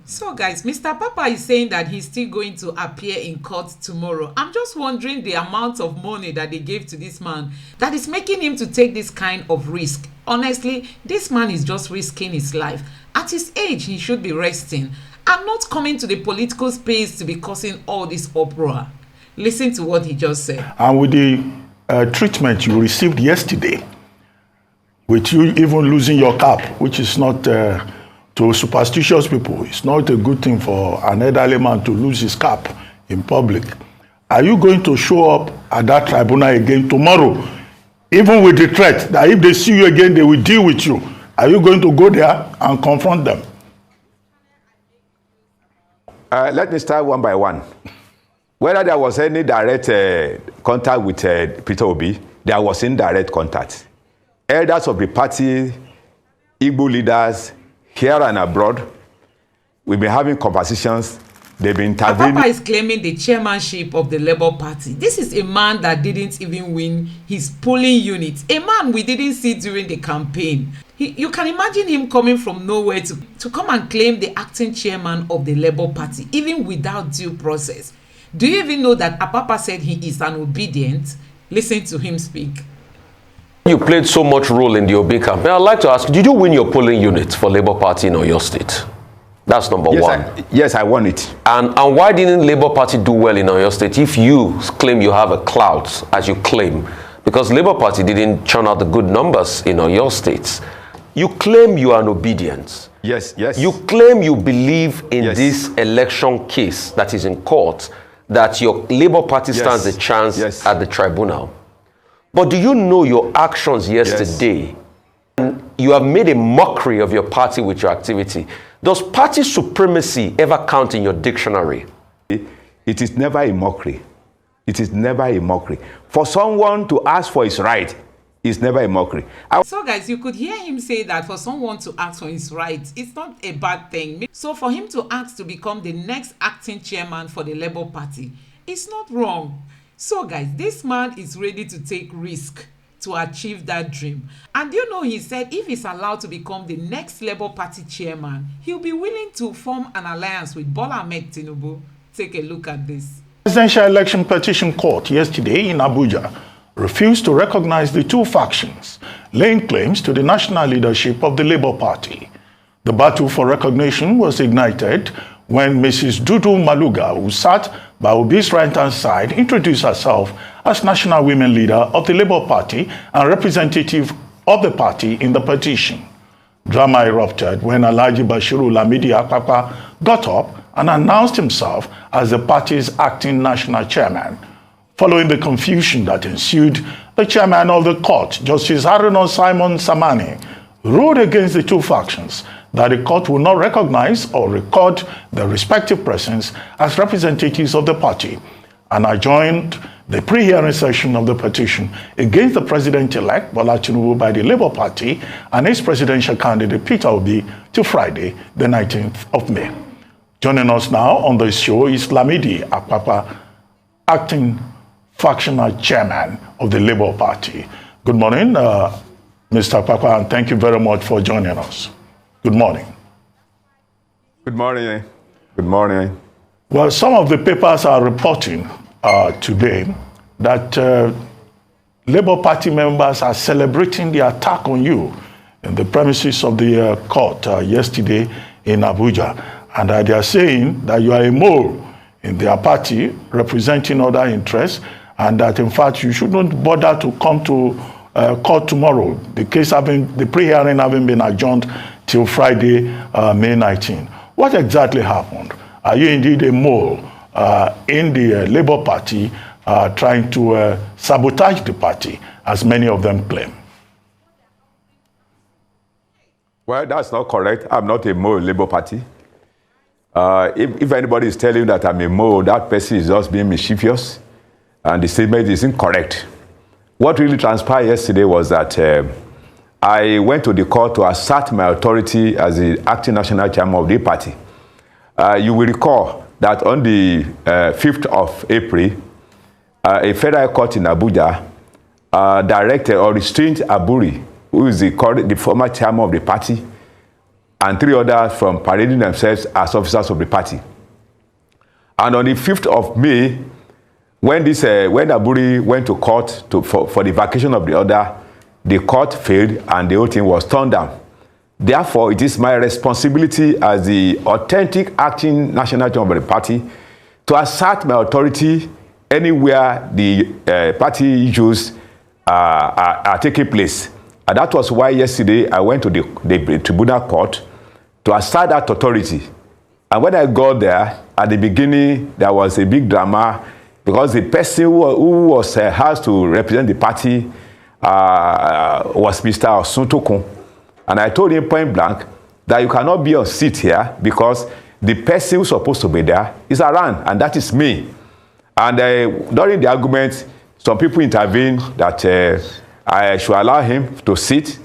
So guys, Mr. Papa is saying that he's still going to appear in court tomorrow. I'm just wondering the amount of money that they gave to this man that is making him to take this kind of risk. Honestly, this man is just risking his life. At his age, he should be resting and not coming to the political space to be causing all this uproar. Listen to what he just said. And with the treatment you received yesterday, with you even losing your cap, which is not, to superstitious people, it's not a good thing for an elderly man to lose his cap in public. Are you going to show up at that tribunal again tomorrow, even with the threat that if they see you again, they will deal with you? Are you going to go there and confront them? Let me start one by one. Whether there was any direct contact with Peter Obi, there was indirect contact. Elders of the party, Igbo leaders, here and abroad, we've been having conversations. They've been intervening. Apapa is claiming the chairmanship of the Labour Party. This is a man that didn't even win his polling unit. A man we didn't see during the campaign. You can imagine him coming from nowhere to come and claim the acting chairman of the Labour Party, even without due process. Do you even know that Apapa said he is an obedient? Listen to him speak. You played so much role in the Obi campaign. I'd like to ask, did you win your polling unit for Labour Party in Oyo State? That's number one. Yes, I won it. And why didn't Labour Party do well in Oyo State if you claim you have a clout, as you claim? Because Labour Party didn't churn out the good numbers in Oyo State. You claim you are an obedient. Yes. You claim you believe in this election case that is in court, that your Labour Party stands a chance at the tribunal. But do you know your actions yesterday? And you have made a mockery of your party with your activity. Does party supremacy ever count in your dictionary? It is never a mockery. It is never a mockery. For someone to ask for his right is never a mockery. So guys, you could hear him say that for someone to ask for his rights, it's not a bad thing. So for him to ask to become the next acting chairman for the Labour Party, it's not wrong. So guys, this man is ready to take risk to achieve that dream. And you know, he said if he's allowed to become the next Labour Party chairman, he'll be willing to form an alliance with Bola Ahmed Tinubu. Take a look at this. Presidential Election Petition Court yesterday in Abuja refused to recognize the two factions laying claims to the national leadership of the Labour Party. The battle for recognition was ignited when Mrs. Dudu Maluga, who sat by Obi's right-hand side, introduced herself as National Women Leader of the Labour Party and representative of the party in the petition. Drama erupted when Alhaji Bashiru Lamidi Apapa got up and announced himself as the party's acting national chairman. Following the confusion that ensued, the chairman of the court, Justice Haruna Simon Samani, ruled against the two factions that the court will not recognize or record their respective presence as representatives of the party, and adjourned the pre-hearing session of the petition against the president-elect Bola Tinubu by the Labour Party and its presidential candidate Peter Obi to Friday, the 19th of May. Joining us now on the show is Lamidi Apapa, acting factional chairman of the Labour Party. Good morning, Mr. Apapa, and thank you very much for joining us. Good morning. Good morning. Good morning. Well, some of the papers are reporting today that Labour Party members are celebrating the attack on you in the premises of the court yesterday in Abuja. And they are saying that you are a mole in their party representing other interests, and that in fact you shouldn't bother to come to court tomorrow. The case the pre-hearing having been adjourned till Friday, May 19. What exactly happened? Are you indeed a mole in the Labour Party trying to sabotage the party, as many of them claim? Well, that's not correct. I'm not a mole in Labour Party. If anybody is telling you that I'm a mole, that person is just being mischievous, and the statement is incorrect. What really transpired yesterday was that I went to the court to assert my authority as the acting national chairman of the party. You will recall that on the 5th of April, a federal court in Abuja directed or restrained Aburi, who is the former chairman of the party, and 3 others from parading themselves as officers of the party. And on the 5th of May, when Aburi went to court for the vacation of the order, the court failed and the whole thing was turned down. Therefore, it is my responsibility as the authentic acting national chairman of the party to assert my authority anywhere the party issues are taking place. And that was why yesterday I went to the Tribunal court to assert that authority. And when I got there, at the beginning, there was a big drama because the person who was asked to represent the party was Mr. Osuntokun. And I told him point blank that you cannot be on seat here because the person who's supposed to be there is around, and that is me. And during the argument, some people intervened that I should allow him to sit,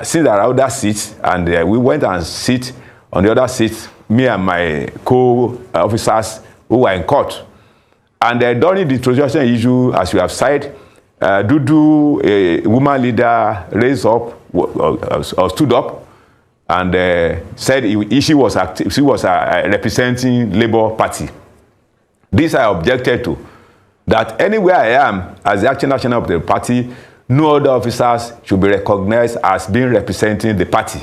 since there are other seats, and we went and sit on the other seat, me and my co-officers who were in court. And during the transaction issue, as you have said, Dudu, a woman leader, raised up or stood up and said she was representing Labour Party. This I objected to, that anywhere I am as the acting national of the party, no other officers should be recognized as being representing the party.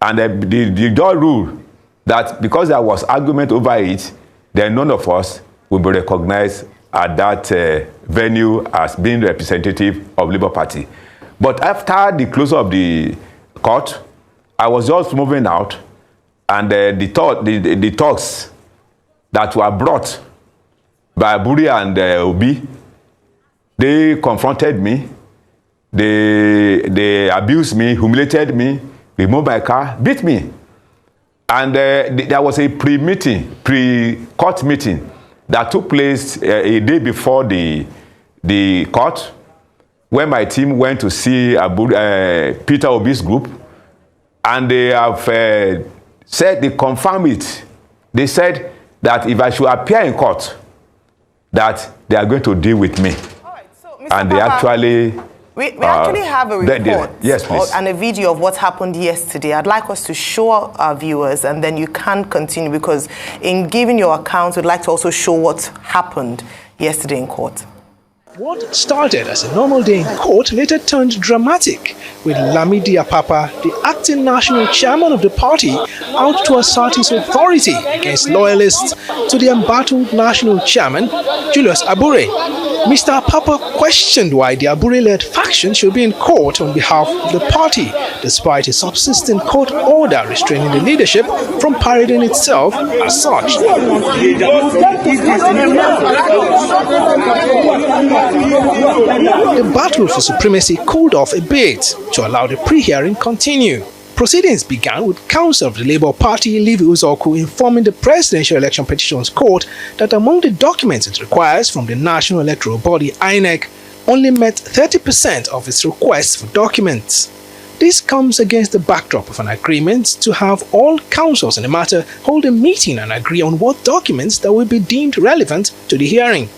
And the judge ruled that because there was argument over it, then none of us will be recognized at that venue as being representative of Labour Party. But after the close of the court, I was just moving out, and the talks that were brought by Aburi and Obi, they confronted me, they abused me, humiliated me, removed my car, beat me. And there was a pre-court meeting that took place a day before the court, when my team went to see Peter Obi's group, and they have said, they confirmed it. They said that if I should appear in court, that they are going to deal with me. All right, so, Mr. And Papa, they actually... We actually have a report yes, please. And a video of what happened yesterday. I'd like us to show our viewers, and then you can continue, because in giving your account, we'd like to also show what happened yesterday in court. What started as a normal day in court later turned dramatic, with Lamidi Apapa, the acting national chairman of the party, out to assert his authority against loyalists to the embattled national chairman, Julius Abure. Mr. Apapa questioned why the Abure-led faction should be in court on behalf of the party, despite a subsisting court order restraining the leadership from parading itself as such. The battle for supremacy cooled off a bit to allow the pre-hearing continue. Proceedings began with counsel of the Labour Party, Levi Uzoku, informing the Presidential Election Petitions Court that among the documents it requires from the National Electoral Body, INEC, only met 30% of its requests for documents. This comes against the backdrop of an agreement to have all councils in the matter hold a meeting and agree on what documents that will be deemed relevant to the hearing.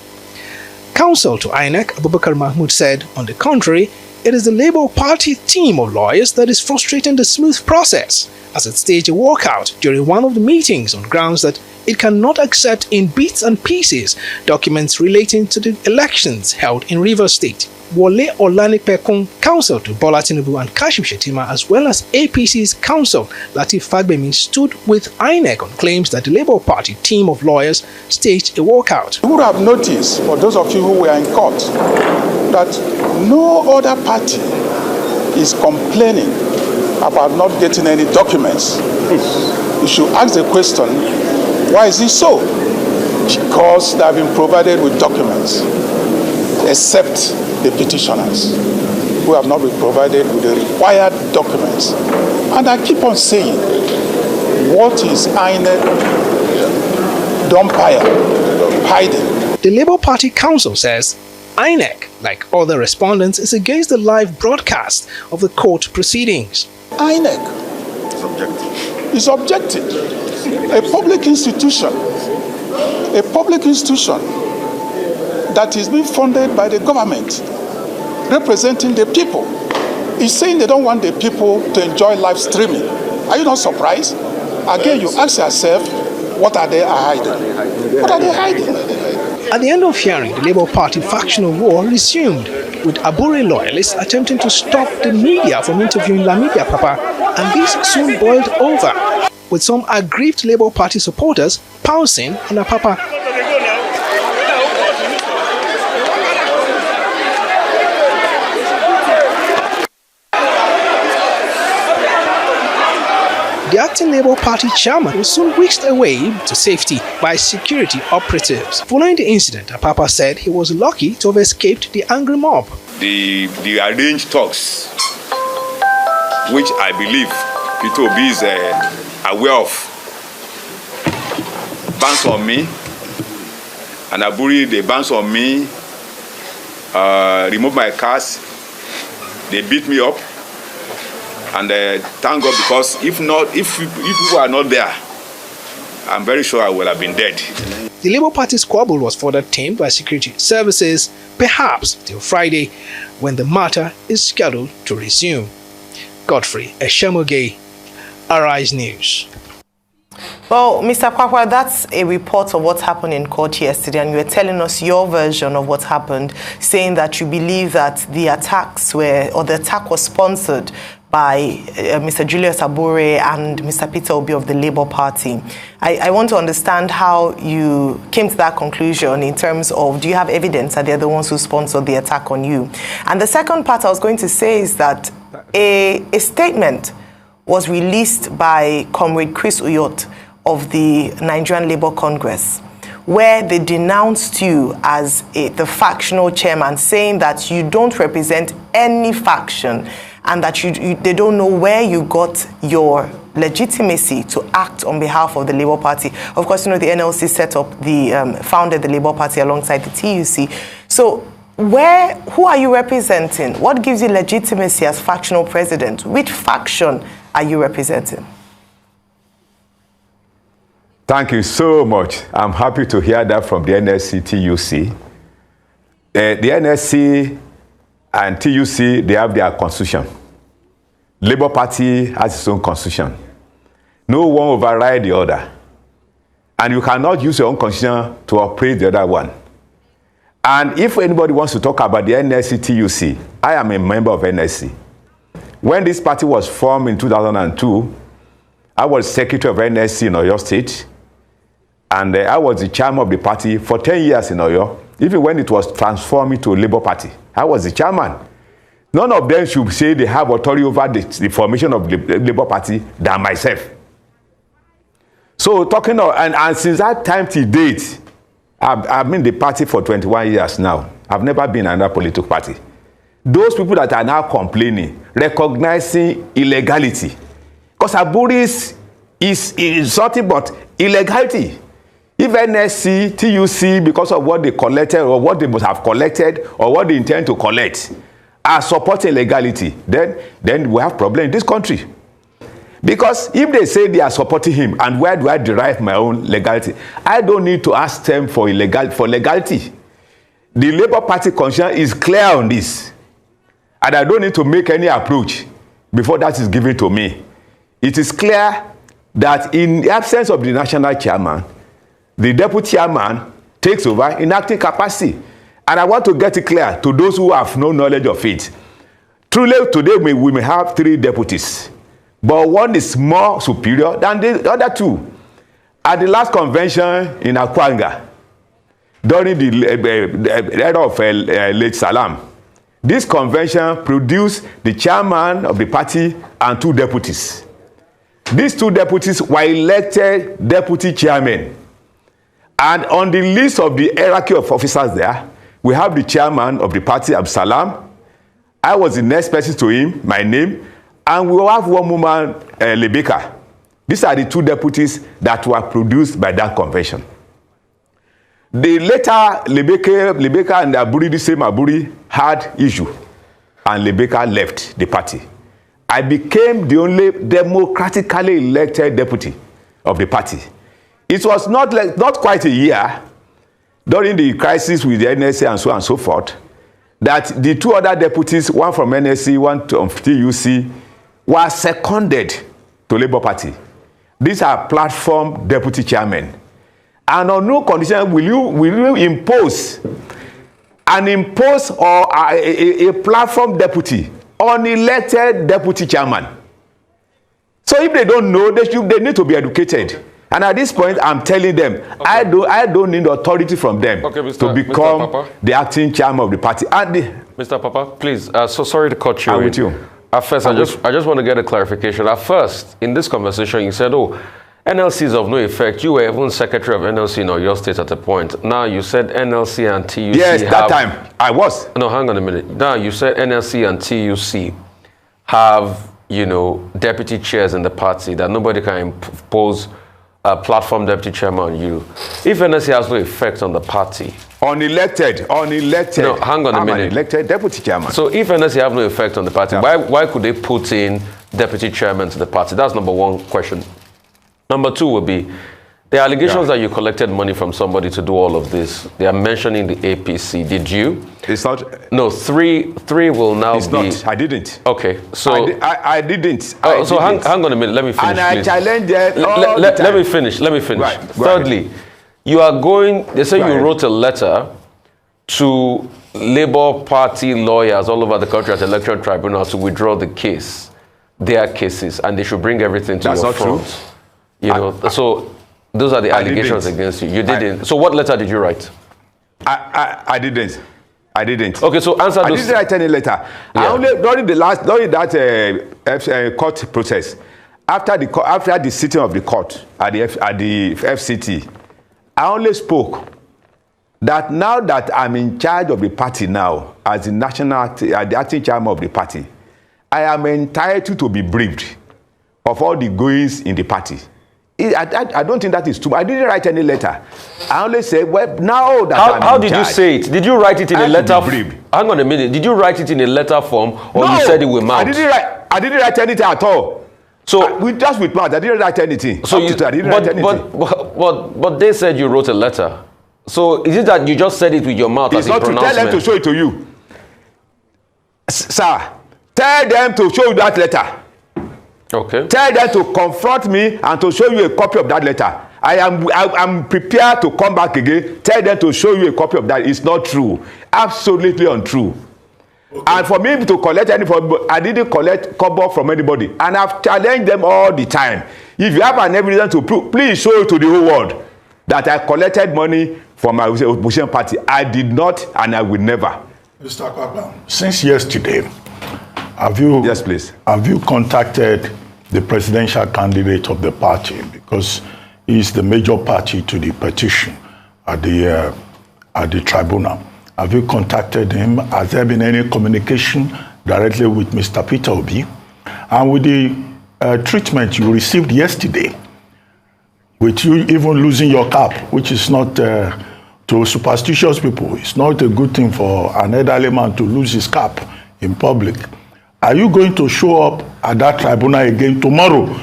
Counsel to INEC, Abubakar Mahmood, said, on the contrary, it is the Labour Party team of lawyers that is frustrating the smooth process, as it staged a walkout during one of the meetings on grounds that it cannot accept in bits and pieces documents relating to the elections held in Rivers State. Wole Olanipekun, counsel to Bola Tinubu and Kashim Shettima, as well as APC's counsel Lateef Fagbemi, stood with INEC on claims that the Labour Party team of lawyers staged a walkout. You would have noticed, for those of you who were in court, that no other party is complaining about not getting any documents. You should ask the question, why is it so? Because they have been provided with documents, except the petitioners, who have not been provided with the required documents. And I keep on saying, what is INEC hiding? The Labour Party counsel says INEC, like other respondents, is against the live broadcast of the court proceedings. INEC is objective. A public institution that is being funded by the government, representing the people, is saying they don't want the people to enjoy live streaming. Are you not surprised? Again, you ask yourself, what are they hiding? What are they hiding? At the end of hearing, the Labour Party factional war resumed, with Abure loyalists attempting to stop the media from interviewing Lamidi Apapa, and this soon boiled over, with some aggrieved Labour Party supporters pouncing on Apapa. The acting Labour Party chairman was soon whisked away to safety by security operatives. Following the incident, Apapa said he was lucky to have escaped the angry mob. The arranged talks, which I believe Peter Obi is aware of, bounced on me, and Aburi, they bounced on me, removed my cars, they beat me up. And thank God, because if people are not there, I'm very sure I would have been dead. The Labour Party's squabble was further tamed by security services, perhaps till Friday, when the matter is scheduled to resume. Godfrey Eshemoge, Arise News. Well, Mr. Kwakwa, that's a report of what happened in court yesterday, and you were telling us your version of what happened, saying that you believe that the attack was sponsored by Mr. Julius Abure and Mr. Peter Obi of the Labour Party. I want to understand how you came to that conclusion in terms of, do you have evidence that they're the ones who sponsored the attack on you? And the second part I was going to say is that a statement was released by Comrade Chris Uyot of the Nigerian Labour Congress, where they denounced you as the factional chairman, saying that you don't represent any faction and that they don't know where you got your legitimacy to act on behalf of the Labour Party. Of course, you know, the NLC set up founded the Labour Party alongside the TUC. So who are you representing? What gives you legitimacy as factional president? Which faction are you representing? Thank you so much. I'm happy to hear that from the NSC TUC. The NSC and TUC, they have their constitution. Labour Party has its own constitution. No one override the other. And you cannot use your own constitution to operate the other one. And if anybody wants to talk about the NSC TUC, I am a member of NSC. When this party was formed in 2002, I was secretary of NSC in Oyo State, and I was the chairman of the party for 10 years in Oyo. Even when it was transformed into a Labour Party, I was the chairman. None of them should say they have authority over the formation of the Labour Party than myself. So talking of, and since that time to date, I've been in the party for 21 years now. I've never been in another political party. Those people that are now complaining, recognizing illegality, because Aburis is something but illegality. If NSC, TUC, because of what they collected or what they must have collected or what they intend to collect, are supporting legality, then we have problem in this country. Because if they say they are supporting him, and where do I derive my own legality? I don't need to ask them for legality. The Labour Party constitution is clear on this. And I don't need to make any approach before that is given to me. It is clear that in the absence of the national chairman, the deputy chairman takes over in acting capacity. And I want to get it clear to those who have no knowledge of it. Truly, today we may have 3 deputies, but one is more superior than the other 2. At the last convention in Akwanga, during the era of late Salam, this convention produced the chairman of the party and 2 deputies. These 2 deputies were elected deputy chairmen. And on the list of the hierarchy of officers there, we have the chairman of the party, Absalam. I was the next person to him, my name. And we have one woman, Lebeka. These are the 2 deputies that were produced by that convention. The later, Lebeka and Aburi, the same Aburi, had issue. And Lebeka left the party. I became the only democratically elected deputy of the party. It was not quite a year during the crisis with the NSA and so on and so forth, that the 2 other deputies, one from NSC, one from TUC, were seconded to Labour Party. These are platform deputy chairmen. And on no condition will you impose or a platform deputy on elected deputy chairman. So if they don't know, they need to be educated. And at this point, I'm telling them, okay, I don't need authority from them to become the acting chairman of the party. Mr. Papa, please, so sorry to cut you. I'm with you. At first, I just want to get a clarification. At first, in this conversation, you said, oh, NLC is of no effect. You were even secretary of NLC in your state at a point. Now you said NLC and TUC. Yes, that time I was. No, hang on a minute. Now you said NLC and TUC have, deputy chairs in the party that nobody can impose a platform deputy chairman on you. If NLC has no effect on the party. Unelected. No, hang on a minute. An elected deputy chairman. So if NLC have no effect on the party, yeah, why could they put in deputy chairman to the party? That's number one question. Number two would be, the allegations that you collected money from somebody to do all of this. They are mentioning the APC. Did you? It's not. No, three will now it's be. Not. I didn't. Okay, so I didn't. Hang on a minute. Let me finish. And I challenged them. Let me finish. Right. Thirdly, you are going. They say you wrote a letter to Labour Party lawyers all over the country at Election Tribunal to withdraw the case, their cases, and they should bring everything to your front. True. So those are the allegations against you. You didn't. So what letter did you write? I didn't. Okay, so answer those. I didn't write any letter. Yeah. I only during that court process, after the sitting of the court at the FCT, I only spoke that now that I'm in charge of the party now, as the acting chairman of the party, I am entitled to be briefed of all the goings in the party. I don't think that is true. I didn't write any letter. I only said, well, now that I'm in charge. How did you say it? Did you write it in a letter? Hang on a minute. Did you write it in a letter form, or you said it with mouth? I didn't write anything at all. So just with mouth. I didn't write anything. So but they said you wrote a letter. So is it that you just said it with your mouth as a pronouncement? It's not to tell them to show it to you, sir. Tell them to show you that letter. Okay. Tell them to confront me and to show you a copy of that letter. I'm prepared to come back again. Tell them to show you a copy of that. It's not true. Absolutely untrue. Okay. And for me to collect anything, I didn't collect kobo from anybody. And I've challenged them all the time. If you have an evidence to prove, please show it to the whole world that I collected money from my opposition party. I did not, and I will never. Mr. Apapa, since yesterday, yes, please. Have you contacted the presidential candidate of the party, because he is the major party to the petition at the tribunal? Have you contacted him? Has there been any communication directly with Mr. Peter Obi? And with the treatment you received yesterday, with you even losing your cap, which is not to superstitious people, it's not a good thing for an elderly man to lose his cap in public. Are you going to show up at that tribunal again tomorrow,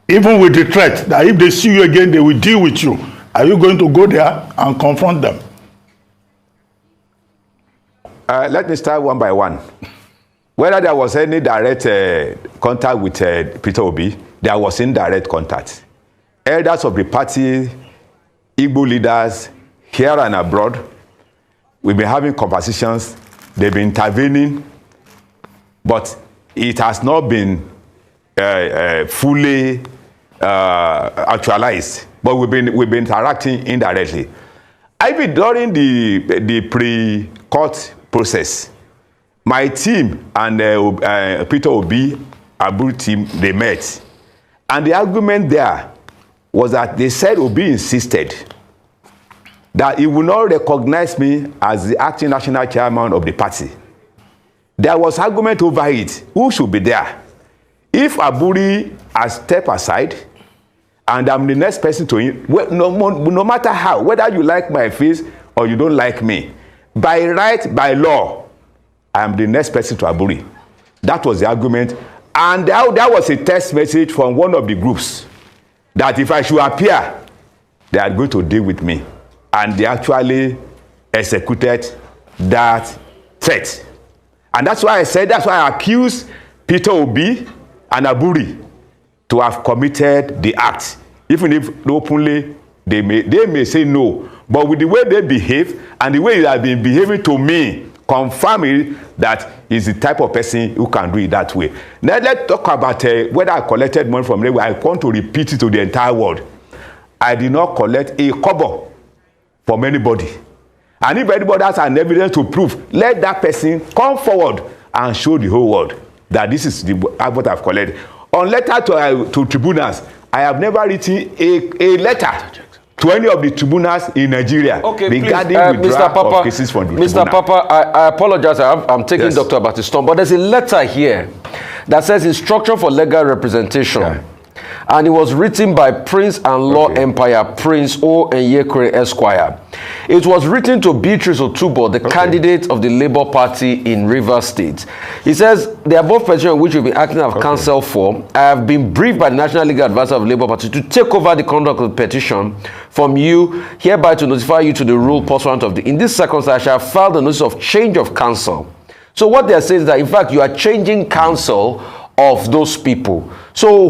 even with the threat that if they see you again, they will deal with you? Are you going to go there and confront them? Let me start one by one. Whether there was any direct contact with Peter Obi, there was indirect contact. Elders of the party, Igbo leaders here and abroad, we've been having conversations. They've been intervening. But it has not been fully actualized. But we've been interacting indirectly. Even during the pre-court process, my team and Peter Obi, Abu team, they met. And the argument there was that they said Obi insisted that he would not recognize me as the acting national chairman of the party. There was argument over it. Who should be there? If Aburi has stepped aside and I'm the next person to him, no matter how, whether you like my face or you don't like me, by right, by law, I am the next person to Aburi. That was the argument. And there was a text message from one of the groups that if I should appear, they are going to deal with me. And they actually executed that threat. And that's why I accused Peter Obi and Aburi to have committed the act, even if openly they may say no. But with the way they behave and the way they have been behaving to me, confirming that he's the type of person who can do it that way. Now let's talk about whether I collected money from them. I want to repeat it to the entire world. I did not collect a kobo from anybody. And if anybody has an evidence to prove, let that person come forward and show the whole world that this is what I've collected. On letter to tribunals, I have never written a letter to any of the tribunals in Nigeria regarding withdrawal of cases from the Mr. tribunal. Papa, I apologize. I'm taking Dr. Batiston, but there's a letter here that says instruction for legal representation. Yeah. And it was written by Prince and Law Empire, Prince O. Enyekure Esquire. It was written to Beatrice Otubo, the candidate of the Labour Party in Rivers State. He says, the above petition which we've been acting as counsel for, I have been briefed by the National Legal Advisor of the Labour Party to take over the conduct of the petition from you, hereby to notify you to the rule pursuant of in this circumstance, I shall file the notice of change of counsel. So what they're saying is that, in fact, you are changing counsel of those people. So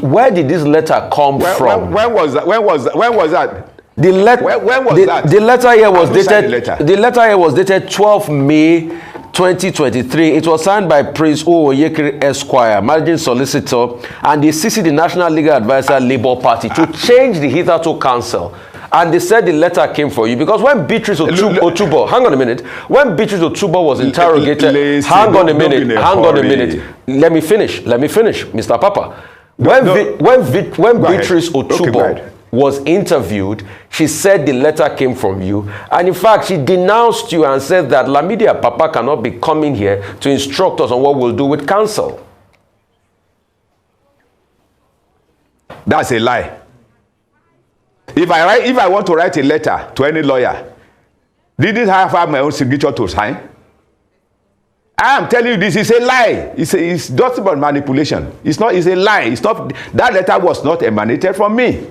where did this letter come from? When was that? When was that? The letter here was dated. The letter here was dated 12 May 2023. It was signed by Prince O. Enyekure Esquire, managing solicitor, and they CC'd the National Legal Advisor Labour Party to change the hitherto counsel. And they said the letter came for you because when Beatrice Otubo, hang on a minute, when Beatrice Otubo was interrogated, hang on a minute, let me finish, Mr. Papa. When Beatrice Otubo was interviewed, she said the letter came from you, and in fact, she denounced you and said that Lamidi Apapa cannot be coming here to instruct us on what we'll do with counsel. That's a lie. If I want to write a letter to any lawyer, didn't I have my own signature to sign? I am telling you this is a lie. It's just about manipulation. It's a lie. It's not, that letter was not emanated from me.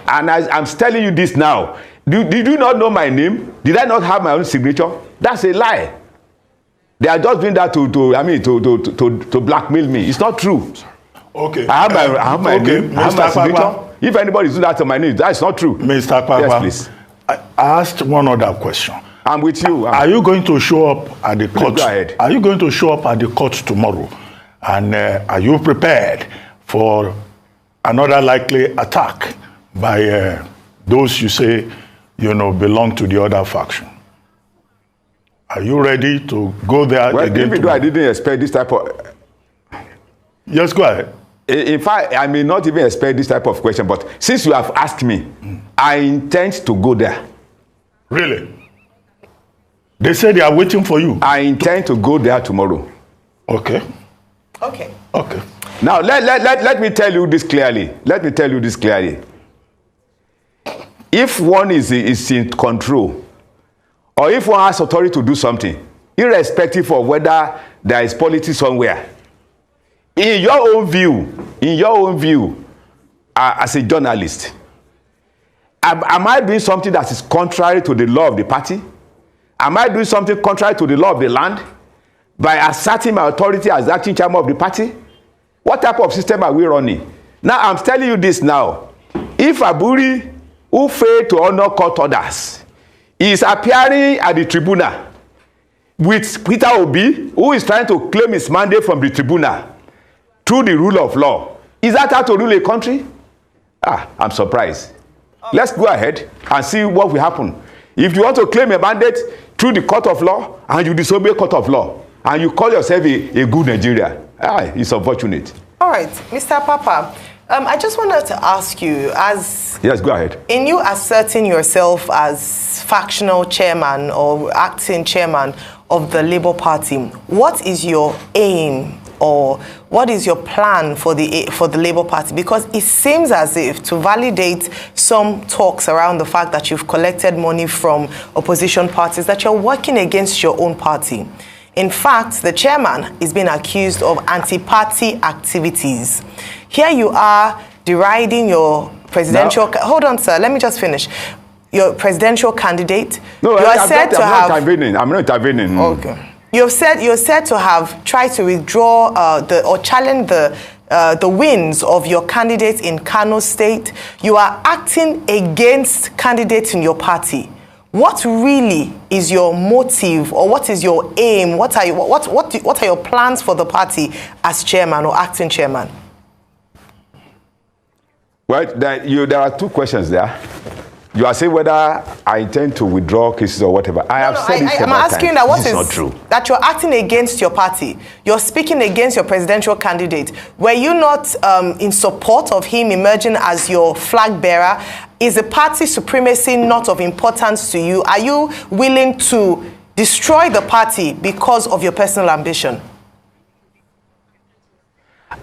And I'm telling you this now. Did you not know my name? Did I not have my own signature? That's a lie. They are just doing that to blackmail me. It's not true. Okay. I have my name. I have my signature. If anybody is doing that to my name, that's not true. Mr. Papa, yes, please. I asked one other question. I'm with you. Are you going to show up at the court? Go ahead. Are you going to show up at the court tomorrow? And are you prepared for another likely attack by those you say, belong to the other faction? Are you ready to go there again? Even though I didn't expect this type of... Yes, go ahead. In fact, I may not even expect this type of question, but since you have asked me, I intend to go there. Really? They say they are waiting for you. I intend to go there tomorrow. Okay. Okay. Okay. Now, let me tell you this clearly. Let me tell you this clearly. If one is in control, or if one has authority to do something, irrespective of whether there is politics somewhere, in your own view, as a journalist, am I doing something that is contrary to the law of the party? Am I doing something contrary to the law of the land by asserting my authority as acting chairman of the party? What type of system are we running? Now, I'm telling you this now. If Aburi, who failed to honor court orders, is appearing at the tribunal with Peter Obi, who is trying to claim his mandate from the tribunal through the rule of law, is that how to rule a country? I'm surprised. Let's go ahead and see what will happen. If you want to claim a mandate through the court of law and you disobey court of law and you call yourself a good Nigerian, it's unfortunate. All right, Mr. Papa, I just wanted to ask you, yes, go ahead. In you asserting yourself as factional chairman or acting chairman of the Labour Party, what is your aim or what is your plan for the Labour Party? Because it seems as if, to validate some talks around the fact that you've collected money from opposition parties, that you're working against your own party. In fact, the chairman is being accused of anti-party activities. Here you are deriding your presidential... Hold on, sir. Let me just finish. Your presidential candidate. No, I'm not intervening. Okay. You're said to have tried to withdraw or challenge the the wins of your candidates in Kano State. You are acting against candidates in your party. What really is your motive, or what is your aim? What are your plans for the party as chairman or acting chairman? Well, there are two questions there. You are saying whether I intend to withdraw cases or whatever. I'm asking that what is not true. That you're acting against your party. You're speaking against your presidential candidate. Were you not in support of him emerging as your flag bearer? Is the party supremacy not of importance to you? Are you willing to destroy the party because of your personal ambition?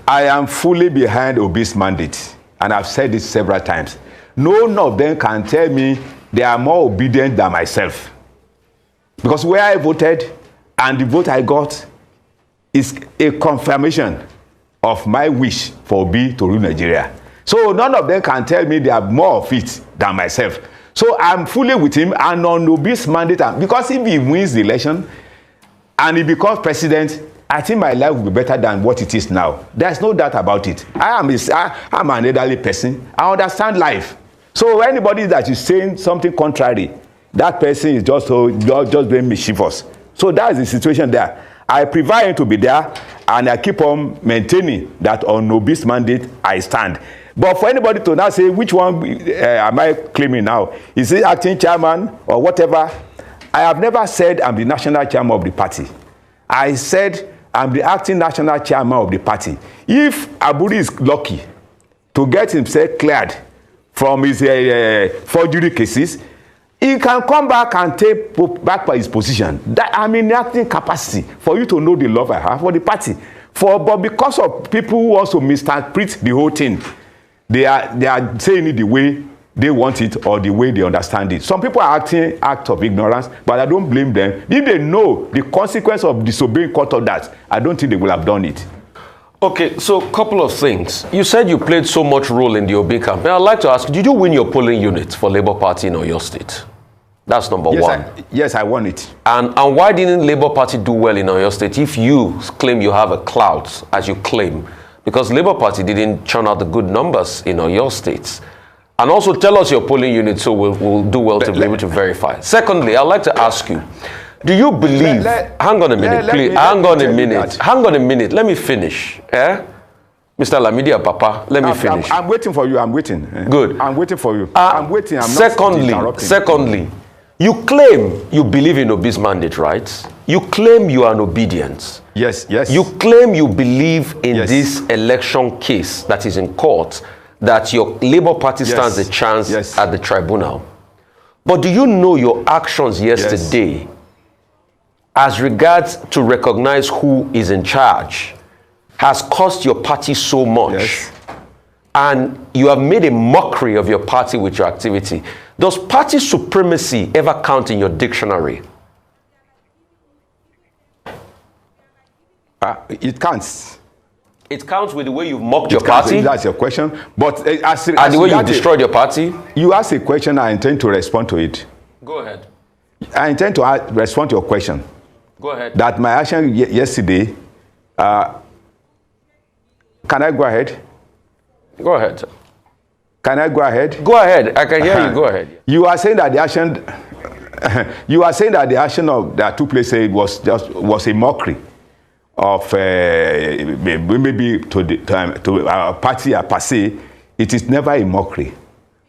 I am fully behind Obi's mandate, and I've said this several times. None of them can tell me they are more obedient than myself. Because where I voted and the vote I got is a confirmation of my wish for Obi to rule Nigeria. So none of them can tell me they are more of it than myself. So I'm fully with him and on Obi's mandate. Because if he wins the election and he becomes president, I think my life will be better than what it is now. There's no doubt about it. I'm an elderly person. I understand life. So anybody that is saying something contrary, that person is just being mischievous. So that's the situation there. I prefer him to be there, and I keep on maintaining that on Obi's mandate I stand. But for anybody to now say which one am I claiming now, is he acting chairman or whatever? I have never said I'm the national chairman of the party. I said I'm the acting national chairman of the party. If Aburi is lucky to get himself cleared from his forgery cases, he can come back and take back by his position. That I'm in acting capacity for you to know the love I have for the party. But because of people who also misinterpret the whole thing, they are saying it the way they want it or the way they understand it. Some people are acting act of ignorance, but I don't blame them. If they know the consequence of disobeying court of that, I don't think they will have done it. Okay, so a couple of things. You said you played so much role in the Obi campaign. I'd like to ask, did you win your polling unit for Labour Party in Oyo State? That's number one. Yes, I won it. And why didn't Labour Party do well in Oyo State if you claim you have a clout, as you claim? Because Labour Party didn't churn out the good numbers in Oyo State. And also tell us your polling unit so we'll do well to be able to verify. Secondly, I'd like to ask you, do you believe, hang on a minute, please, hang on a minute, let me finish. Mr. Lamidi Apapa, let me finish. I'm waiting for you, I'm waiting. Good. I'm waiting for you. I'm waiting, I'm not Secondly, you claim you believe in Obi's mandate, right? You claim you are an obedient. Yes. You claim you believe in this election case that is in court, that your Labour Party stands a chance at the tribunal. But do you know your actions yesterday as regards to recognize who is in charge has cost your party so much, and you have made a mockery of your party with your activity? Does party supremacy ever count in your dictionary? It counts. It counts with the way you've mocked your party? That's your question. But as the way you've destroyed your party? You ask a question, I intend to respond to it. Go ahead. I intend to respond to your question. Go ahead. That my action yesterday, can I go ahead? Go ahead. Can I go ahead? Go ahead. I can hear you. Go ahead. You are saying that the action, that took place was a mockery of maybe to our party per se. It is never a mockery.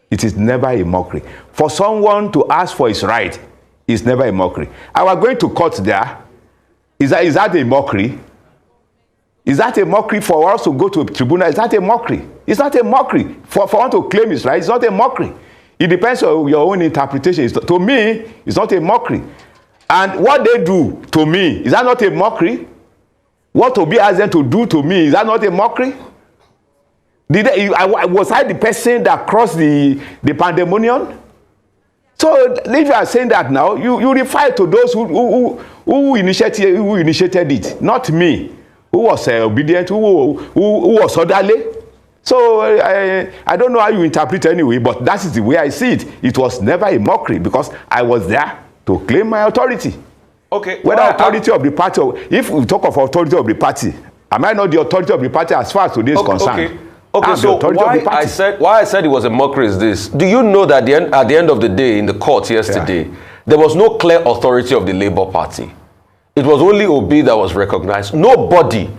It is never a mockery. For someone to ask for his right is never a mockery. I was going to court there. Is that a mockery? Is that a mockery for us to go to a tribunal? Is that a mockery? It's not a mockery. For one to claim his right, it's not a mockery. It depends on your own interpretation. To me, it's not a mockery. And what they do to me, is that not a mockery? What Obi asked them to do to me, is that not a mockery? Was I the person that crossed the pandemonium? So if you are saying that now, you refer to those who initiated it, not me, who was obedient, who was orderly. So I don't know how you interpret anyway, but that is the way I see it. It was never a mockery because I was there to claim my authority. Okay. Whether authority of the party, if we talk of authority of the party, Am I not the authority of the party as far as today is concerned? Okay, so why I said it was a mockery is this. Do you know that at the end of the day in the court yesterday, there was no clear authority of the Labour Party? It was only Obi that was recognized. Nobody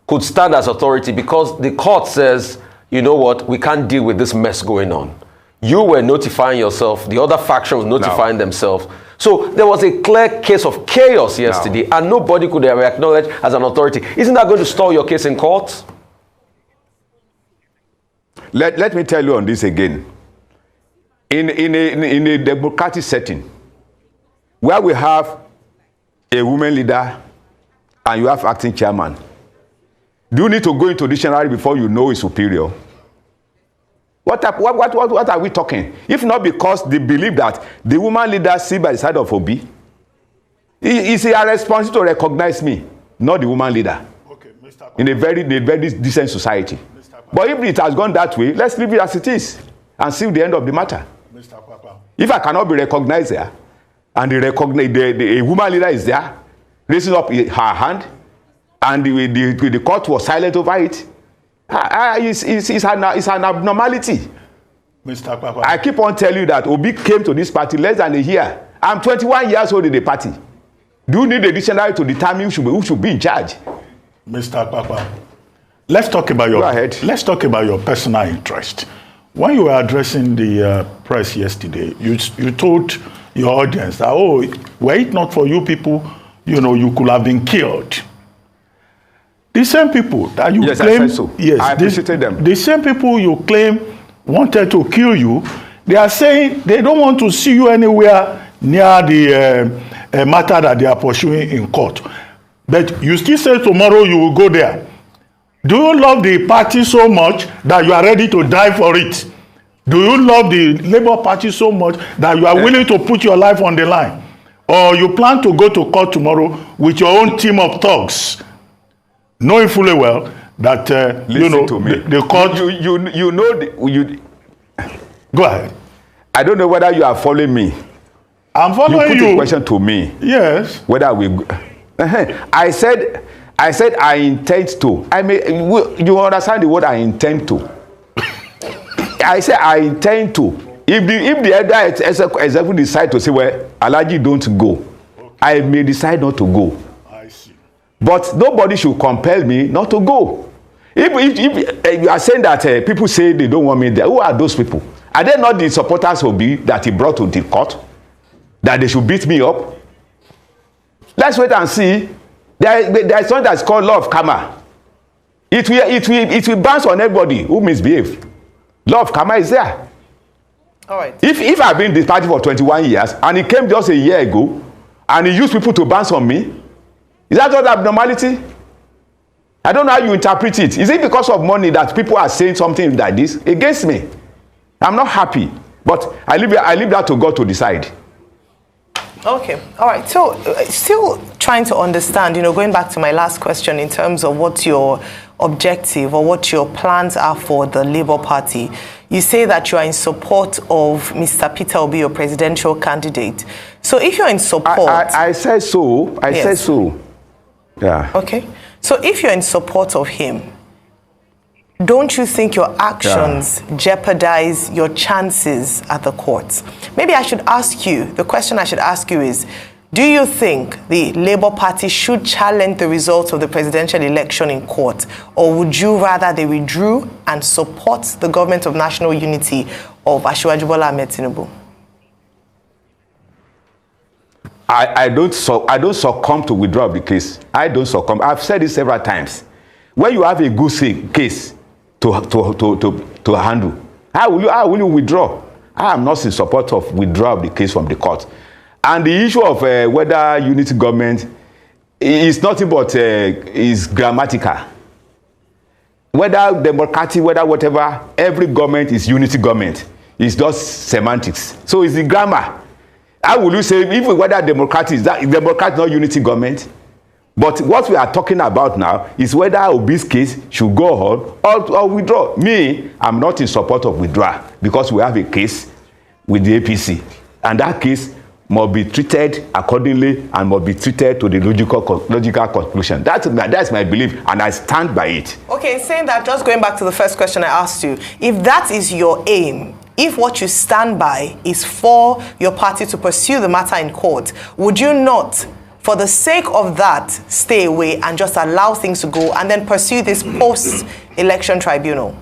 could stand as authority because the court says, you know what, we can't deal with this mess going on. You were notifying yourself, the other faction was notifying themselves. So there was a clear case of chaos yesterday and nobody could ever acknowledge as an authority. Isn't that going to stall your case in court? Let me tell you on this again. In a democratic setting, where we have a woman leader and you have acting chairman, do you need to go into dictionary before you know is superior? What are we talking? If not because they believe that the woman leader sit by the side of Obi, it's a responsibility to recognize me, not the woman leader. Okay, Mr. In a very decent society. But if it has gone that way, let's leave it as it is and see the end of the matter. Mr. Papa. If I cannot be recognized there, and the woman leader is there, raising up her hand, and the court was silent over it, it's an abnormality. Mr. Papa. I keep on telling you that Obi came to this party less than a year. I'm 21 years old in the party. Do you need a dictionary to determine who should be in charge? Mr. Papa, let's talk about your personal interest. When you were addressing the press yesterday, you told your audience that, were it not for you people, you could have been killed. The same people that you claim, I said so. Yes, I appreciated them. The same people you claim wanted to kill you, they are saying they don't want to see you anywhere near the matter that they are pursuing in court. But you still say tomorrow you will go there. Do you love the party so much that you are ready to die for it? Do you love the Labour Party so much that you are willing to put your life on the line? Or you plan to go to court tomorrow with your own team of thugs, knowing fully well that the court. Go ahead. I don't know whether you are following me. I'm following you. You put a question to me. Yes. Whether we. I said I intend to. You understand the word I intend to. I said I intend to. If the other executive decide to say, well, Alhaji don't go, I may decide not to go. I see. But nobody should compel me not to go. If you are saying that people say they don't want me there, who are those people? Are they not the supporters of Obi that he brought to the court? That they should beat me up? Let's wait and see. There is something that's called law of karma. It will bounce on everybody who misbehave. Law of karma is there. All right. If I've been in this party for 21 years and he came just a year ago and he used people to bounce on me, is that not abnormality? I don't know how you interpret it. Is it because of money that people are saying something like this against me? I'm not happy, but I leave that to God to decide. Okay, all right. So still trying to understand, going back to my last question in terms of what your objective or what your plans are for the Labour Party. You say that you are in support of Mr. Peter Obi, your presidential candidate. So if you're in support... I said so. I said so. Yeah. Okay. So if you're in support of him, don't you think your actions jeopardize your chances at the courts? Maybe I should ask you, the question I should ask you is, do you think the Labour Party should challenge the results of the presidential election in court, or would you rather they withdrew and support the government of national unity of Asiwaju Bola Ahmed Tinubu? I don't succumb to withdraw the case. I don't succumb. I've said this several times. When you have a good case to handle, how will you withdraw? I am not in support of withdrawal of the case from the court. And the issue of whether unity government is nothing but is grammatical. Whether democratic, whether whatever, every government is unity government. It's just semantics. So it's the grammar. How will you say, even whether democratic is not unity government? But what we are talking about now is whether Obi's case should go on or withdraw. Me, I'm not in support of withdrawal because we have a case with the APC. And that case must be treated accordingly and must be treated to the logical conclusion. That's my belief, and I stand by it. Okay, saying that, just going back to the first question I asked you, if that is your aim, if what you stand by is for your party to pursue the matter in court, would you not, for the sake of that, stay away and just allow things to go and then pursue this post-election tribunal?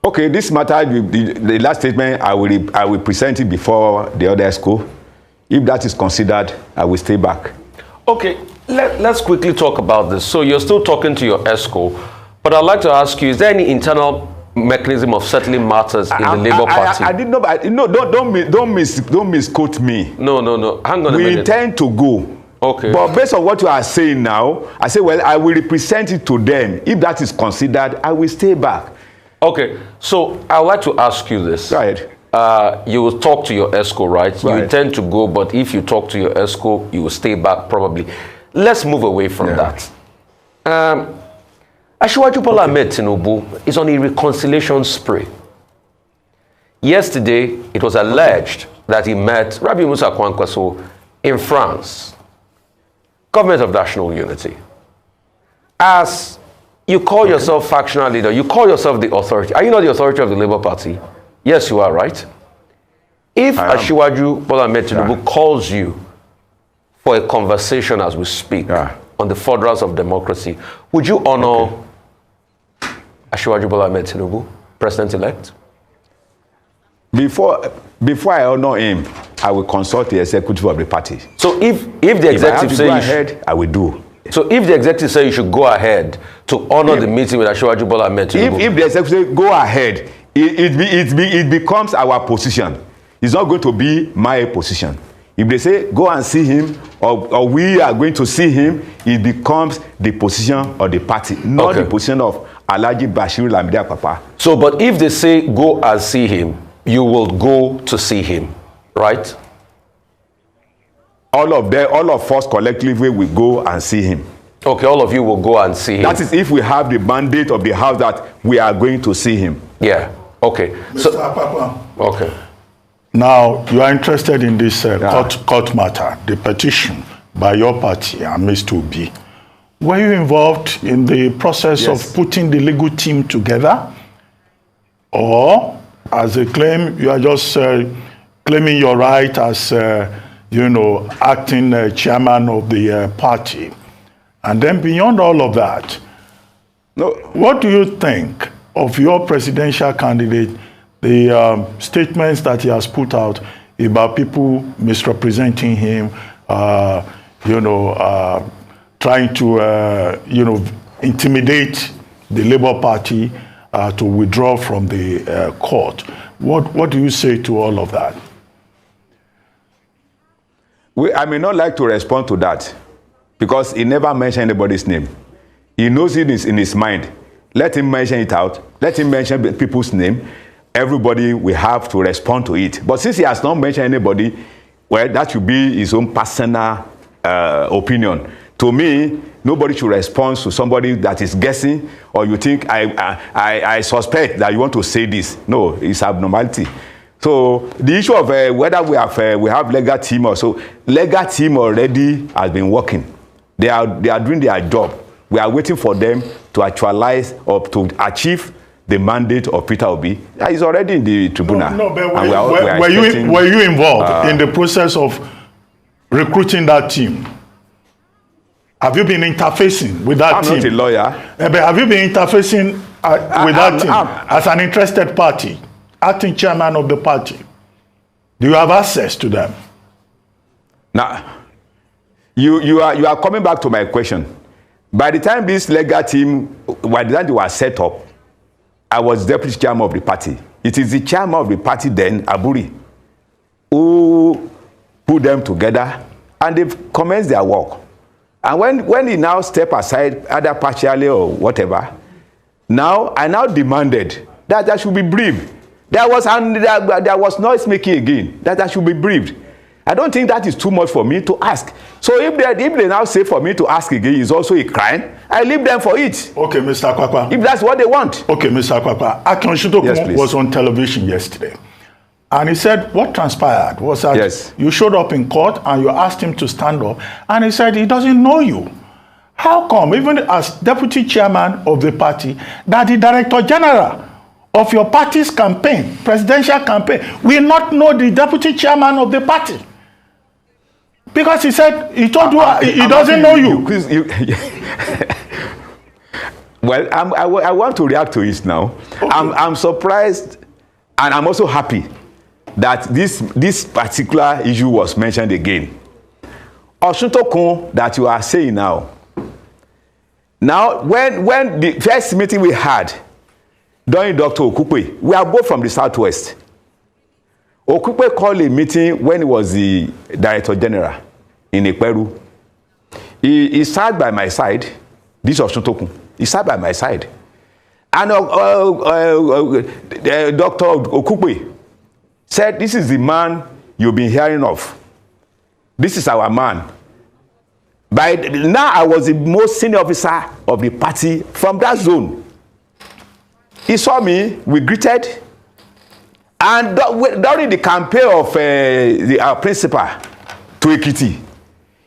Okay, this matter, the last statement, I will present it before the other ESCO. If that is considered, I will stay back. Okay, let's quickly talk about this. So you're still talking to your ESCO, but I'd like to ask you, is there any internal mechanism of settling matters in the Labour Party? I did not. No, don't misquote me. No. Hang on a minute. We intend to go. Okay. But based on what you are saying now, I say, well, I will represent it to them. If that is considered, I will stay back. Okay, so I would like to ask you this. Go ahead. You will talk to your ESCO, right? Right? You intend to go, but if you talk to your ESCO, you will stay back probably. Let's move away from that. Asiwaju Bola Ahmed Tinubu is on a reconciliation spree. Yesterday, it was alleged that he met Rabi Musa Kwankwaso in France. Government of National Unity. As you call yourself factional leader, you call yourself the authority. Are you not the authority of the Labour Party? Yes, you are, right? If Asiwaju Bola Ahmed Tinubu calls you for a conversation as we speak on the furtherance of democracy, would you honor Asiwaju Bola Ahmed Tinubu, President-elect? Before I honor him, I will consult the executive of the party. So if the executive says go ahead, I will do. So if the executive says you should go ahead to honor the meeting with Asiwaju Bola Ahmed Tinubu, if the executive go ahead, it becomes our position. It's not going to be my position. If they say go and see him, or we are going to see him, it becomes the position of the party, not the position of Alhaji Bashir Lamidi Apapa. So, but if they say go and see him, you will go to see him, right? All of us collectively will go and see him. Okay, all of you will go and see him. That is if we have the mandate of the house that we are going to see him. Yeah, okay. Mr. Apapa. Okay. Now, you are interested in this court matter, the petition by your party and Mr. Obi. Were you involved in the process of putting the legal team together? Or, as a claim, you are just claiming your right as acting chairman of the party? And then beyond all of that, what do you think of your presidential candidate, the statements that he has put out about people misrepresenting him, trying to, intimidate the Labour Party to withdraw from the court? What do you say to all of that? I may not like to respond to that because he never mentioned anybody's name. He knows it is in his mind. Let him mention it out. Let him mention people's name. Everybody will have to respond to it. But since he has not mentioned anybody, well, that should be his own personal opinion. To me, nobody should respond to somebody that is guessing, or you think I suspect that you want to say this. No, it's abnormality. So the issue of whether we have legal team or so, legal team already has been working. They are doing their job. We are waiting for them to actualize or to achieve the mandate of Peter Obi. He's already in the tribunal. No, but were you involved in the process of recruiting that team? Have you been interfacing with that team? I'm not a lawyer. But have you been interfacing with that team as an interested party, acting chairman of the party? Do you have access to them? Now, you are coming back to my question. By the time this legal team, by the time they were set up, I was deputy chairman of the party. It is the chairman of the party then, Aburi, who put them together, and they've commenced their work. And when he now step aside, either partially or whatever, I now demanded that I should be briefed. There was noise making again, that I should be briefed. I don't think that is too much for me to ask. So if they now say for me to ask again is also a crime, I leave them for it. Okay, Mr. Kwakwa. If that's what they want. Okay, Mr. Kwakwa. Akin Oshitokun was on television yesterday. And he said what transpired was that you showed up in court and you asked him to stand up, and he said he doesn't know you. How come, even as deputy chairman of the party, that the director general of your party's campaign, presidential campaign, will not know the deputy chairman of the party? Because he said, he told you he doesn't know you. Well, I want to react to it now. Okay. I'm surprised, and I'm also happy that this particular issue was mentioned again. Osuntokun that you are saying now. Now, when the first meeting we had during Dr. Okukwe, we are both from the Southwest. Okukwe called a meeting when he was the Director General in Ekperu. He sat by my side. This was Osuntokun. He sat by my side. And Dr. Okukwe said, this is the man you've been hearing of. This is our man. By now, I was the most senior officer of the party from that zone. He saw me, we greeted. And during the campaign of our principal to Ekiti,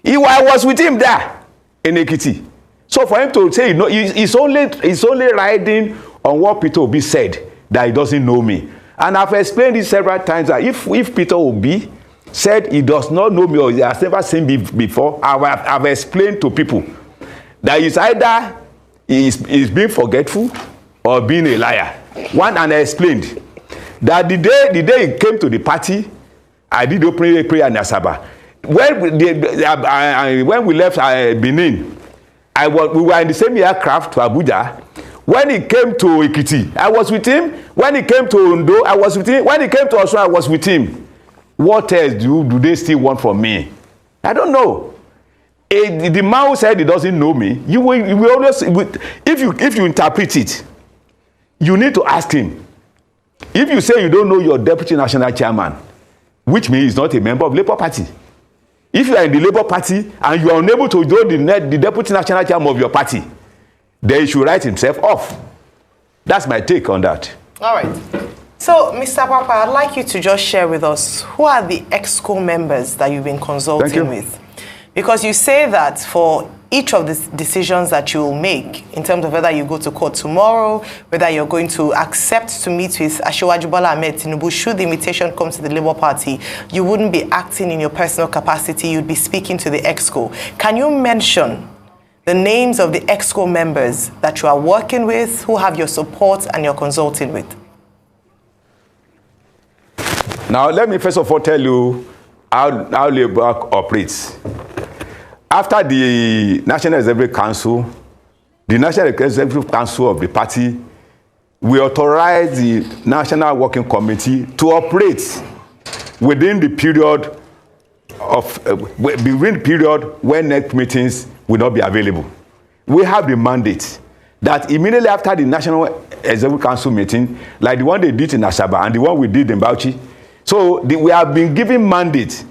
I was with him there in Ekiti. So for him to say, he's only riding on what Peter Obi said, that he doesn't know me. And I've explained this several times, that if Peter Obi said he does not know me or he has never seen me before, I've explained to people that it's either he's being forgetful or being a liar. And I explained that the day he came to the party, I did open prayer in Asaba. When we left Benin, we were in the same aircraft to Abuja. When he came to Ekiti, I was with him. When he came to Ondo, I was with him. When he came to Osun, I was with him. What else do they still want from me? I don't know. The man who said he doesn't know me, you will always, if you interpret it, you need to ask him. If you say you don't know your deputy national chairman, which means he's not a member of Labour Party. If you are in the Labour Party and you are unable to know the deputy national chairman of your party, then he should write himself off. That's my take on that. All right. So, Mr. Papa, I'd like you to just share with us, who are the EXCO members that you've been consulting with? Because you say that for each of the decisions that you will make, in terms of whether you go to court tomorrow, whether you're going to accept to meet with Asiwaju Bola Ahmed Tinubu, should the invitation come to the Labour Party, you wouldn't be acting in your personal capacity, you'd be speaking to the EXCO. Can you mention the names of the EXCO members that you are working with, who have your support and you're consulting with? Now, let me first of all tell you how Labour operates. After the National Executive Council, the National Executive Council of the party will authorize the National Working Committee to operate within the period when next meetings will not be available. We have the mandate that immediately after the National Executive Council meeting, like the one they did in Asaba and the one we did in Bauchi, so we have been given mandate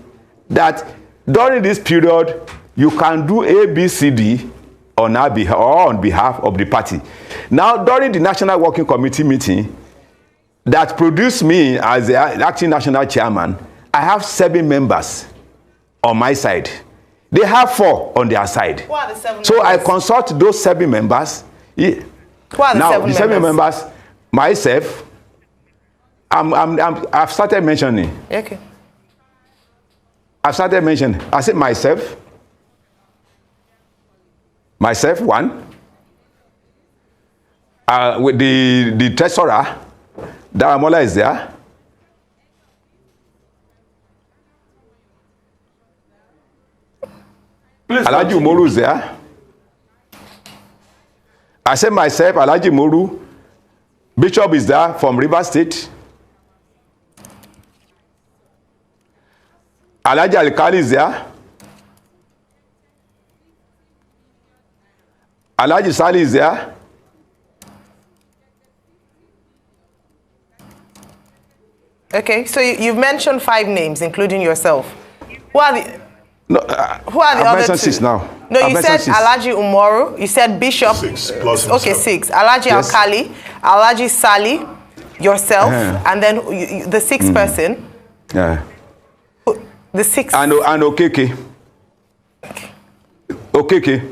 that during this period, you can do A, B, C, D on our behalf or on behalf of the party. Now, during the National Working Committee meeting that produced me as the acting national chairman, I have 7 members on my side. They have 4 on their side. Who are the 7 so members? I consult those 7 members. Who are the 7 members? Myself, I've started mentioning. Okay. I've started mentioning. I said myself. Myself, 1. With the treasurer, Daramola is there. Alhaji Umoru is there. I said myself, Alhaji Umoru. Bishop is there from Rivers State. Alhaji Alikali is there. Alhaji Sali is there. Okay, so you've mentioned 5 names, including yourself. Who are the? No, who are the other 2? 6 now. No, you said Alhaji Umoru. You said Bishop. 6 plus okay, 6. Alhaji Alkali, Alhaji Sali, yourself, and then the sixth person. Yeah. The sixth. And Okeke. Okeke.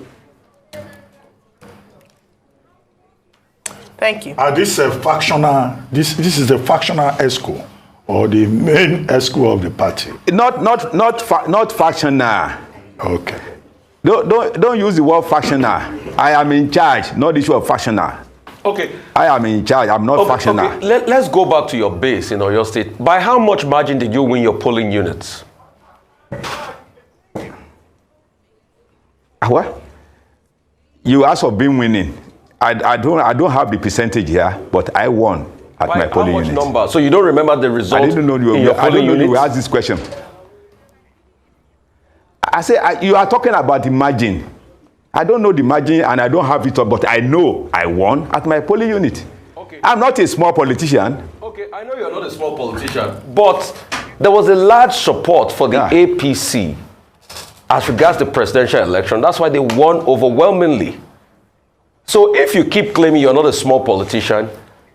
Thank you. This is a factional ESCO or the main ESCO of the party? Not factional. Okay. Don't use the word factional. I am in charge, not the issue of factional. Okay. I am in charge. I'm not factional. Okay. Let's go back to your base in Oyo State. By how much margin did you win your polling units? What? You asked for being winning. I don't have the percentage here, but I won at my polling unit. How much number? So you don't remember the result? I didn't know you were asked this question. I say you are talking about the margin. I don't know the margin and I don't have it, but I know I won at my polling unit. Okay. I'm not a small politician. Okay, I know you're not a small politician, but there was a large support for the APC as regards the presidential election. That's why they won overwhelmingly. So if you keep claiming you're not a small politician,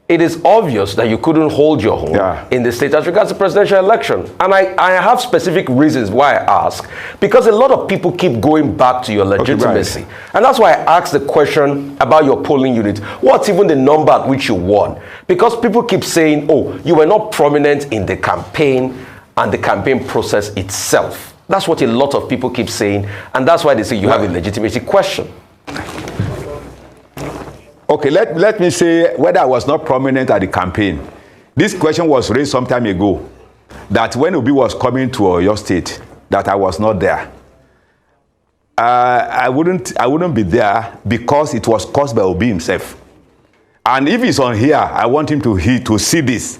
it is obvious that you couldn't hold your own in the state as regards the presidential election. And I have specific reasons why I ask, because a lot of people keep going back to your legitimacy. Okay, right. And that's why I asked the question about your polling unit. What's even the number at which you won? Because people keep saying, oh, you were not prominent in the campaign and the campaign process itself. That's what a lot of people keep saying, and that's why they say you have a legitimacy question. Okay, let me say whether I was not prominent at the campaign. This question was raised some time ago, that when Obi was coming to Oyo State, that I was not there. I wouldn't be there because it was caused by Obi himself. And if he's on here, I want him to see this.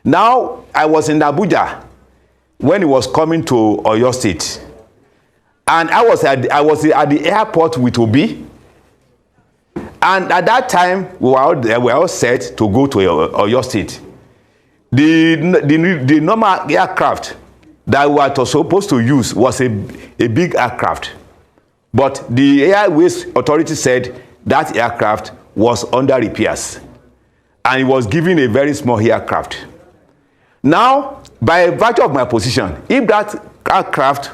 Now, I was in Abuja when he was coming to Oyo State, and I was at the airport with Obi. And at that time, we were all set to go to Oyo State. The normal aircraft that we were supposed to use was a big aircraft. But the Airways Authority said that aircraft was under repairs. And it was given a very small aircraft. Now, by virtue of my position, if that aircraft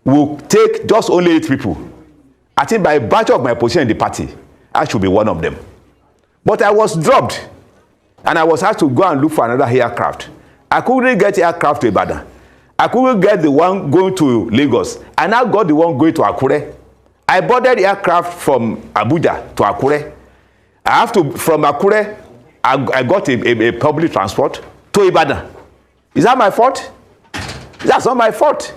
will take just only 8 people, I think by virtue of my position in the party, I should be one of them. But I was dropped, and I was asked to go and look for another aircraft. I couldn't get aircraft to Ibadan. I couldn't get the one going to Lagos. I now got the one going to Akure. I boarded aircraft from Abuja to Akure. From Akure, I got a public transport to Ibadan. Is that my fault? That's not my fault.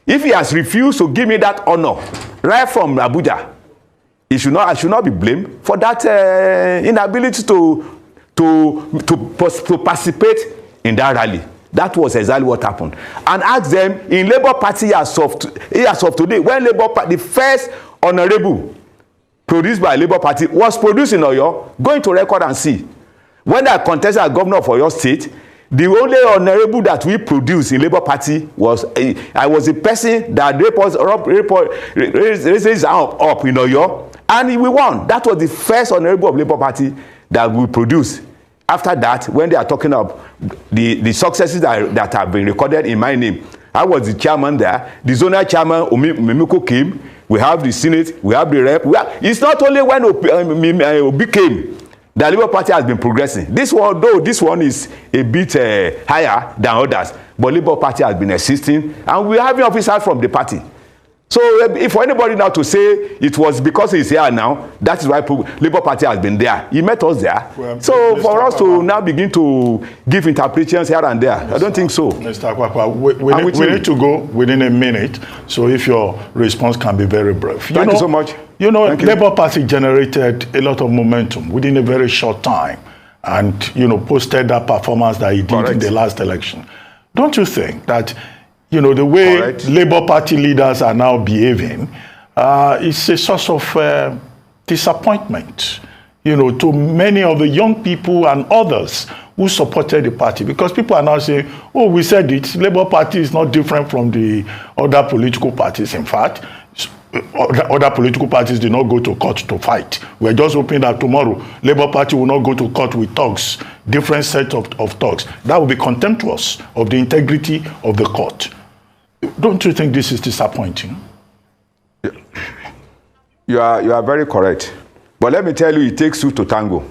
If he has refused to give me that honor right from Abuja, I should not be blamed for that inability to participate in that rally. That was exactly what happened. And ask them, in Labour Party as of today, when Labour Party, the first honourable produced by Labour Party was produced in Oyo, go into record and see. When I contested as governor of Oyo State, the only honourable that we produced in Labour Party was I was a person that raised his arm up in Oyo, and we won. That was the first honourable of Labour Party that we produced. After that, when they are talking of the successes that have been recorded in my name, I was the chairman there. The zonal chairman, Mimiko, came. We have the Senate. We have the rep. It's not only when Obi came that Labour Party has been progressing. This one, though, this one is a bit higher than others, but Labour Party has been existing, and we are having officers from the party. So if for anybody now to say it was because he's here now, that is why Labour Party has been there. He met us there. Well, so Mr. for us to now begin to give interpretations here and there, I don't think so. Mr. Apapa, we need to go within a minute. So if your response can be very brief. Thank you so much. You know, Labour Party generated a lot of momentum within a very short time, and posted that performance that he did in the last election. Don't you think that the way Labour Party leaders are now behaving is a source of disappointment, to many of the young people and others who supported the party? Because people are now saying, oh, we said it, Labour Party is not different from the other political parties. In fact, other political parties did not go to court to fight. We're just hoping that tomorrow, Labour Party will not go to court with thugs, different sets of thugs. That would be contemptuous of the integrity of the court. Don't you think this is disappointing? You are very correct. But let me tell you, it takes two to tango.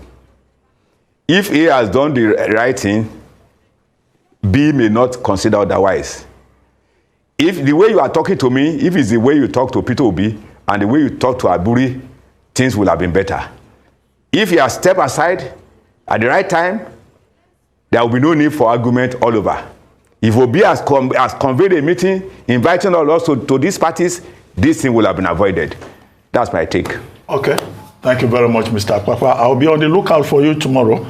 If A has done the right thing, B may not consider otherwise. If the way you are talking to me, if it's the way you talk to Peter Obi and the way you talk to Aburi, things will have been better. If you have stepped aside at the right time, there will be no need for argument all over. If Obi has conveyed a meeting inviting all us to these parties, this thing will have been avoided. That's my take. Okay. Thank you very much, Mr. Apapa. I'll be on the lookout for you tomorrow.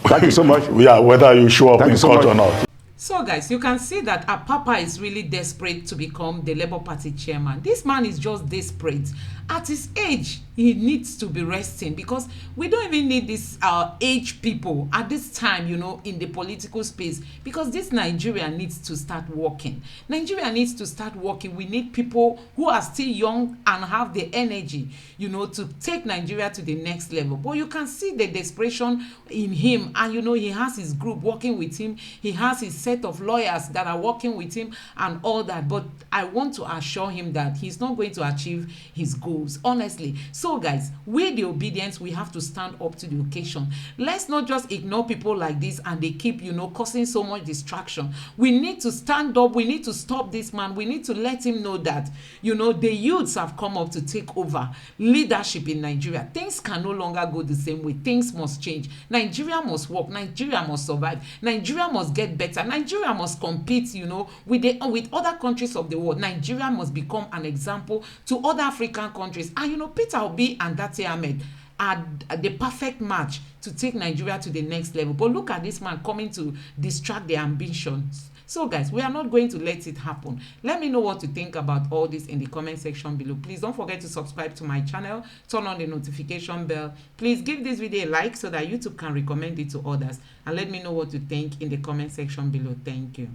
Thank you so much. Yeah, whether you show up in court or not. So guys, you can see that Apapa is really desperate to become the Labour Party chairman. This man is just desperate. At his age, he needs to be resting because we don't even need these age people at this time, you know, in the political space, because this Nigeria needs to start working. Nigeria needs to start working. We need people who are still young and have the energy, you know, to take Nigeria to the next level. But you can see the desperation in him, and you know, he has his group working with him. He has his set of lawyers that are working with him and all that. But I want to assure him that he's not going to achieve his goals, honestly. So guys, with the obedience, we have to stand up to the occasion. Let's not just ignore people like this and they keep, you know, causing so much distraction. We need to stand up. We need to stop this man. We need to let him know that, you know, the youths have come up to take over leadership in Nigeria. Things can no longer go the same way. Things must change. Nigeria must work. Nigeria must survive. Nigeria must get better. Nigeria must compete, you know, with other countries of the world. Nigeria must become an example to other African countries. And you know, Peter Obi and Dati Ahmed are the perfect match to take Nigeria to the next level. But look at this man coming to distract their ambitions. So guys, we are not going to let it happen. Let me know what you think about all this in the comment section below. Please don't forget to subscribe to my channel, turn on the notification bell. Please give this video a like so that YouTube can recommend it to others, and let me know what you think in the comment section below. Thank you.